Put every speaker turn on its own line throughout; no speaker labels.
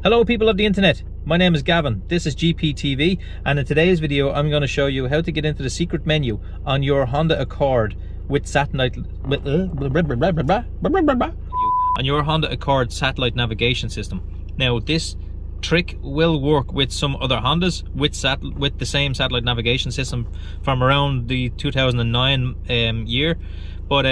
Hello people of the internet, my name is Gavin, this is GPTV, and in today's video I'm going to show you how to get into the secret menu on your Honda Accord with satellite on your Honda Accord satellite navigation system. Now this trick will work with some other Hondas with the same satellite navigation system from around the 2009 year, but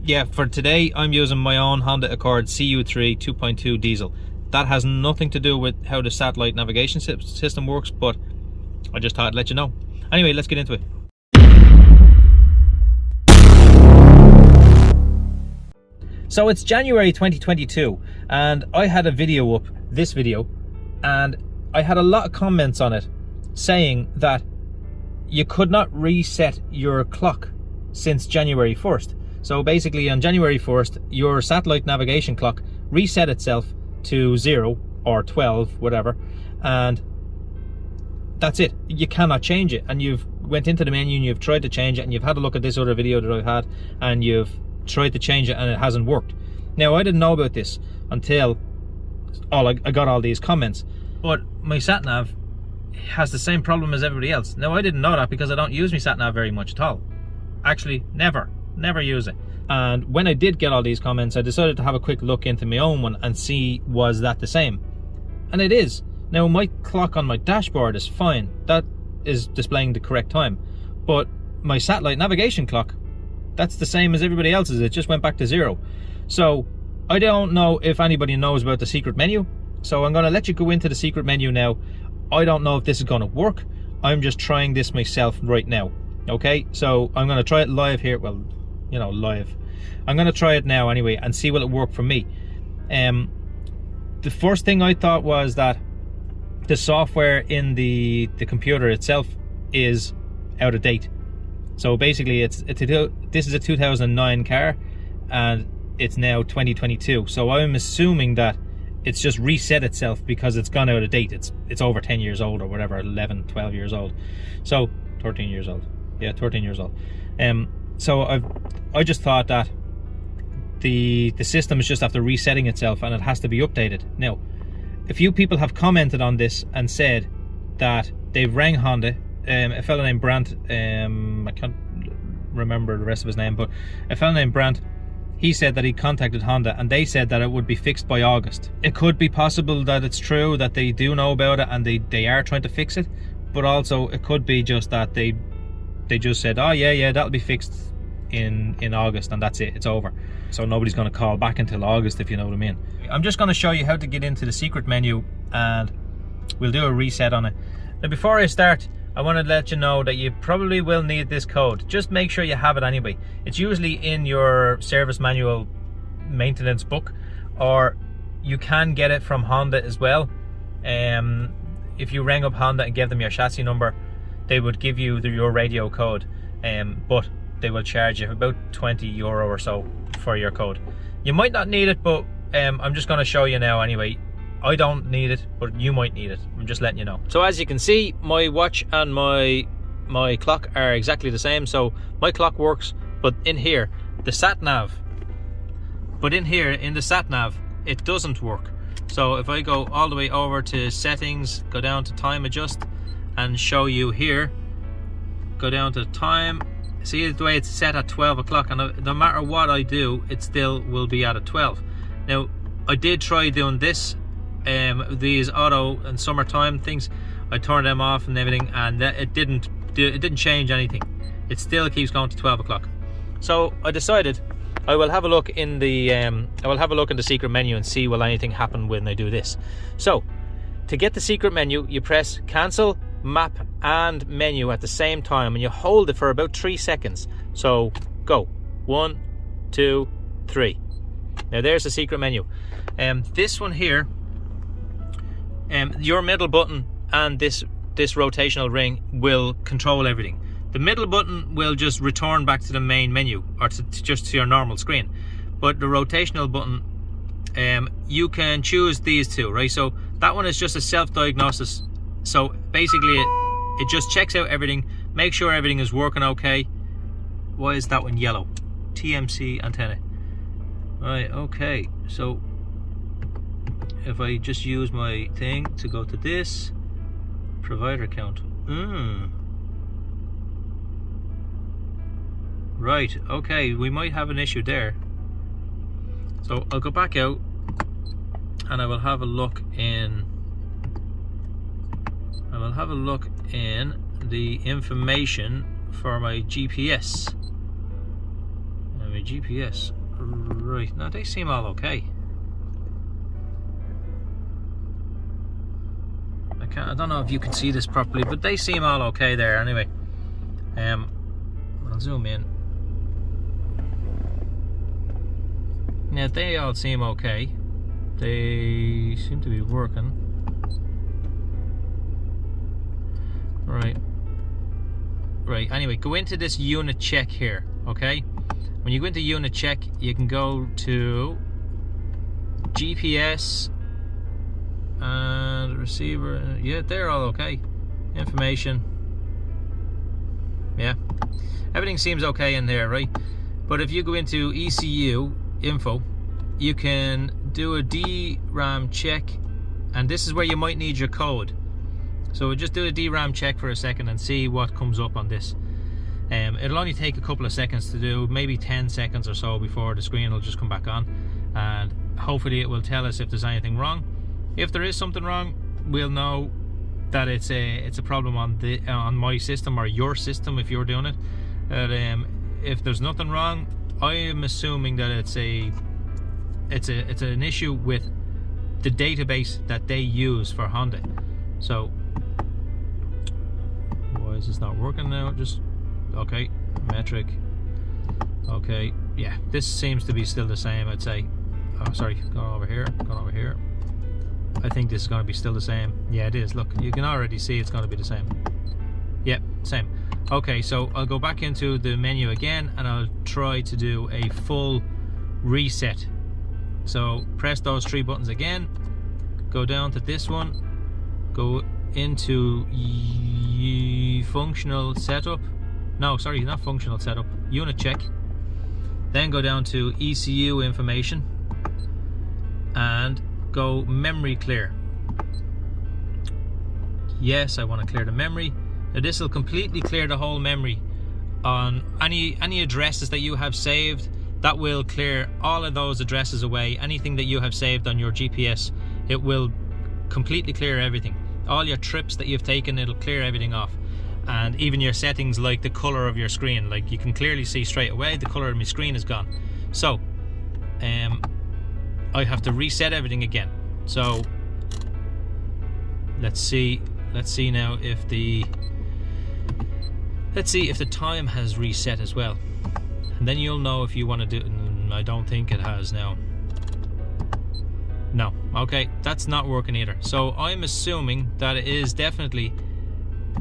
yeah, for today I'm using my own Honda Accord CU3 2.2 diesel. That has nothing to do with how the satellite navigation system works, but I just thought I'd let you know. Anyway, let's get into it. So it's January 2022 and I had a video up, this video, and I had a lot of comments on it saying that you could not reset your clock since January 1st. So basically on January 1st, your satellite navigation clock reset itself to 0 or 12, whatever, and that's it. You cannot change it, and you've went into the menu and you've tried to change it, and you've had a look at this other video that I've had and you've tried to change it and it hasn't worked. Now I didn't know about this until I got all these comments, but my sat-nav has the same problem as everybody else. Now I didn't know that because I don't use my sat-nav very much at all. Actually, never use it. And when I did get all these comments, I decided to have a quick look into my own one and see, was that the same? And it is. Now my clock on my dashboard is fine, that is displaying the correct time, but my satellite navigation clock, that's the same as everybody else's. It just went back to 0. So I don't know if anybody knows about the secret menu, so I'm going to let you go into the secret menu now. I don't know if this is going to work. I'm just trying this myself right now. Okay, so I'm going to try it live here. Well, you know, live. I'm going to try it now anyway and see will it work for me. The first thing I thought was that the software in the computer itself is out of date. So basically this is a 2009 car and it's now 2022. So I'm assuming that it's just reset itself because it's gone out of date. It's over 10 years old or whatever, 11, 12 years old. So 13 years old. Yeah, 13 years old. So I just thought that the system is just after resetting itself and it has to be updated. Now, a few people have commented on this and said that they've rang Honda. A fellow named Brandt, I can't remember the rest of his name, but a fellow named Brandt, he said that he contacted Honda and they said that it would be fixed by August. It could be possible that it's true that they do know about it and they are trying to fix it, but also it could be just that they just said, oh yeah, that'll be fixed in August and that's it, it's over. So nobody's going to call back until August, if you know what I mean. I'm just going to show you how to get into the secret menu and we'll do a reset on it. Now before I start, I want to let you know that you probably will need this code. Just make sure you have it anyway. It's usually in your service manual maintenance book, or you can get it from Honda as well. If you rang up Honda and gave them your chassis number, they would give you your radio code, but they will charge you about €20 or so for your code. You might not need it, but I'm just going to show you now anyway. I don't need it, but you might need it. I'm just letting you know. So as you can see, my watch and my clock are exactly the same. So my clock works, but in here, the sat-nav, it doesn't work. So if I go all the way over to settings, go down to time adjust and show you here, go down to time, see the way it's set at 12 o'clock, and no matter what I do, it still will be at a 12. Now I did try doing this, these auto and summertime things, I turned them off and everything, and it didn't change anything. It still keeps going to 12 o'clock. So I decided I will have a look in the secret menu and see will anything happen when I do this. So to get the secret menu, you press cancel, map and menu at the same time and you hold it for about 3 seconds. So go 1, 2, 3. Now there's the secret menu. This one here, your middle button and this rotational ring will control everything. The middle button will just return back to the main menu or just to your normal screen, but the rotational button, you can choose these two, right? So that one is just a self-diagnosis. So basically it just checks out everything, makes sure everything is working okay. Why is that one yellow? TMC antenna. Right, okay, so if I just use my thing to go to this provider account. Right, okay, we might have an issue there. So I'll go back out and I will have a look in the information for my GPS. My GPS. Right, now they seem all okay. I don't know if you can see this properly, but they seem all okay there anyway. I'll zoom in. Now they all seem okay. They seem to be working. Right, anyway, go into this unit check here, okay? When you go into unit check, you can go to GPS and receiver. Yeah, they're all okay. Information. Yeah, everything seems okay in there, right? But if you go into ECU info, you can do a DRAM check, and this is where you might need your code. So just do a DRAM check for a second and see what comes up on this. It'll only take a couple of seconds to do, maybe 10 seconds or so before the screen will just come back on, and hopefully it will tell us if there's anything wrong. If there is something wrong, we'll know that it's a problem on my system or your system if you're doing it. If there's nothing wrong, I am assuming that it's an issue with the database that they use for Honda. So why is this not working now? Just okay, metric. Okay, yeah, this seems to be still the same, I'd say. Oh, sorry, going over here. I think this is going to be still the same. Yeah, it is. Look, you can already see it's going to be the same. Yep, same. Okay, so I'll go back into the menu again and I'll try to do a full reset. So press those 3 buttons again, go down to this one, go into functional setup. No, sorry, not functional setup, unit check. Then go down to ECU information and go memory clear. Yes, I want to clear the memory. Now this will completely clear the whole memory on any addresses that you have saved. That will clear all of those addresses away. Anything that you have saved on your GPS, it will completely clear everything. All your trips that you've taken, it'll clear everything off. And even your settings, like the color of your screen, like you can clearly see straight away the color of my screen is gone. So I have to reset everything again. So let's see now if the time has reset as well, and then you'll know if you want to do. I don't think it has now. No, okay, that's not working either. So I'm assuming that it is definitely,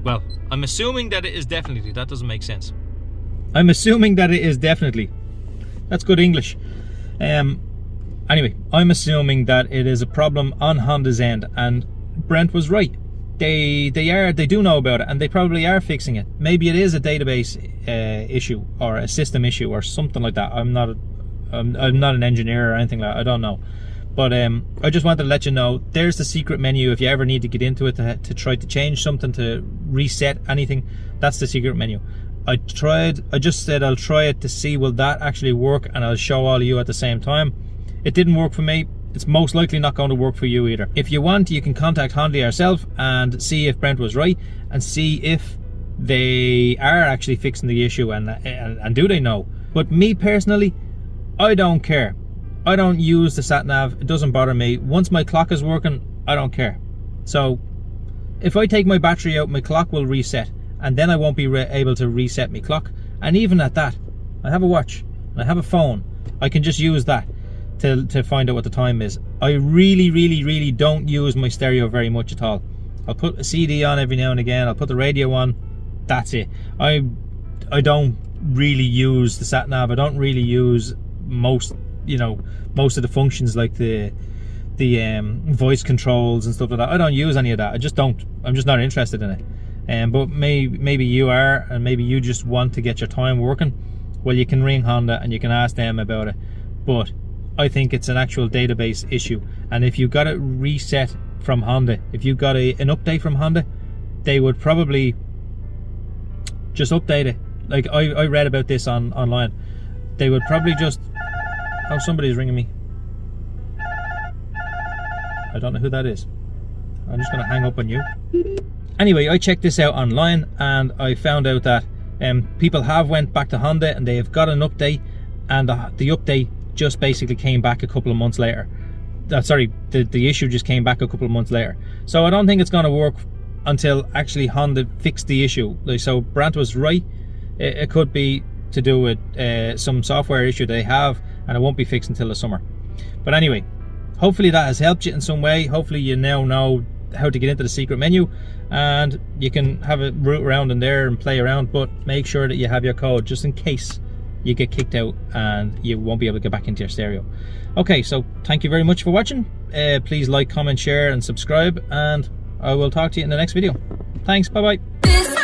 well, I'm assuming that it is definitely, that doesn't make sense. I'm assuming that it is definitely, that's good English. Anyway, I'm assuming that it is a problem on Honda's end, and Brent was right. They do know about it, and they probably are fixing it. Maybe it is a database issue or a system issue or something like that. I'm not an engineer or anything like that. I don't know. But I just wanted to let you know, there's the secret menu if you ever need to get into it to try to change something, to reset anything. That's the secret menu. I just said I'll try it to see will that actually work, and I'll show all of you at the same time. It didn't work for me. It's most likely not going to work for you either. If you want, you can contact Honda yourself and see if Brent was right, and see if they are actually fixing the issue, and do they know. But me personally, I don't care. I don't use the sat nav. It doesn't bother me. Once my clock is working, I don't care. So if I take my battery out, my clock will reset, and then I won't be able to reset my clock. And even at that, I have a watch and I have a phone. I can just use that to find out what the time is. I really don't use my stereo very much at all. I'll put a CD on every now and again. I'll put the radio on. That's it. I don't really use the sat nav. I don't really use most of the functions like the voice controls and stuff like that. I don't use any of that. I just don't. I'm just not interested in it. But maybe you are, and maybe you just want to get your time working. Well, you can ring Honda and you can ask them about it. But I think it's an actual database issue. And if you got it reset from Honda, if you got an update from Honda, they would probably just update it. Like I read about this online. They would probably just... Oh, somebody's ringing me. I don't know who that is. I'm just going to hang up on you. Anyway, I checked this out online and I found out that people have went back to Honda and they have got an update, and the update just basically came back a couple of months later. Sorry, the issue just came back a couple of months later. So I don't think it's going to work until actually Honda fixed the issue. Like, so Brant was right. It could be to do with some software issue they have, and it won't be fixed until the summer. But anyway, hopefully that has helped you in some way. Hopefully you now know how to get into the secret menu, and you can have a root around in there and play around, but make sure that you have your code just in case you get kicked out and you won't be able to get back into your stereo. Okay, so thank you very much for watching. Please like, comment, share and subscribe, and I will talk to you in the next video. Thanks, bye bye.